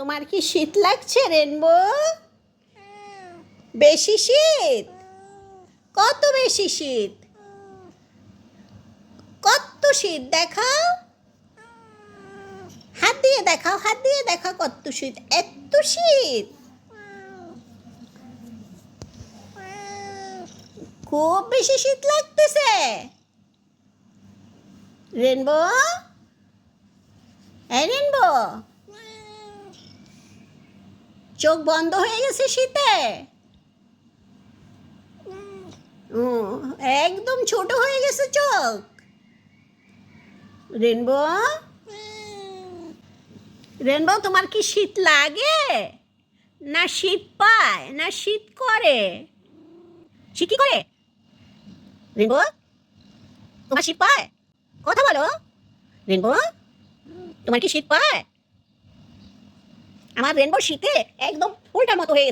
তোমার কি শীত লাগছে রেনবো? বেশি শীত? কত বেশি শীত? কত শীত দেখাও, হাত দিয়ে দেখাও, হাত দিয়ে দেখাও কত শীত। এত শীত? খুব বেশি শীত লাগতেছে রেনবো। এই রেনবো, চোখ বন্ধ হয়ে গেছে শীতে? একদম ছোট হয়ে গেছে চোখ রেনবো। রেনবো, তোমার কি শীত লাগে, না শীত পায়, না শীত করে? শীত কি করে রেনবো? তোমার শীত পায়? কথা বলো রেনবো, তোমার কি শীত পায়? আমার রেনবো শীতে একদম উল্টার মতো হয়ে গেছে।